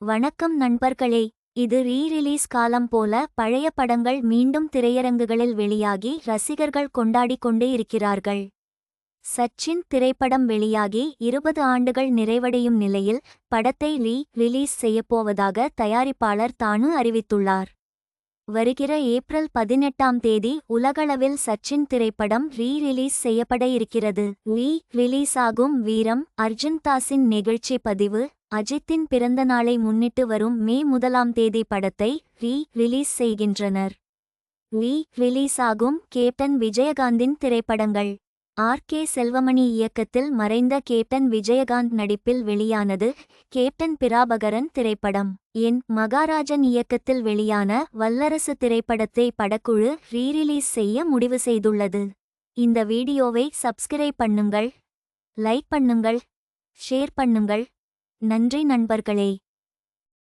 வணக்கம் நண்பர்களே. இது ரீ-ரிலீஸ் காலம் போல பழைய படங்கள் மீண்டும் திரையரங்குகளில் வெளியாகி ரசிகர்கள் கொண்டாடிக் கொண்டே இருக்கிறார்கள். சச்சின் திரைப்படம் வெளியாகி 20 ஆண்டுகள் நிறைவடையும் நிலையில் படத்தை ரீ-ரிலீஸ் செய்யப்போவதாக தயாரிப்பாளர் தானு அறிவித்துள்ளார். வருகிற ஏப்ரல் 18ஆம் தேதி உலகளவில் சச்சின் திரைப்படம் ரீ-ரிலீஸ் செய்யப்பட இருக்கிறது. ரீ-ரிலீஸ் ஆகும் வீரம் அர்ஜுன் தாஸின் நெகிழ்ச்சி பதிவு. அஜித்தின் பிறந்த நாளை முன்னிட்டு வரும் மே 1ஆம் தேதி படத்தை ரீ-ரிலீஸ் செய்கின்றனர். ரீ-ரிலீஸ் ஆகும் கேப்டன் விஜயகாந்தின் திரைப்படங்கள். கே. செல்வமணி இயக்கத்தில் மறைந்த கேப்டன் விஜயகாந்த் நடிப்பில் வெளியானது கேப்டன் பிரபாகரன் திரைப்படம். மகாராஜன் இயக்கத்தில் வெளியான வல்லரசு திரைப்படத்தை படக்குழு ரீ-ரிலீஸ் செய்ய முடிவு செய்துள்ளது. இந்த வீடியோவை சப்ஸ்கிரைப் பண்ணுங்கள், லைக் பண்ணுங்கள், ஷேர் பண்ணுங்கள். நன்றி நண்பர்களே.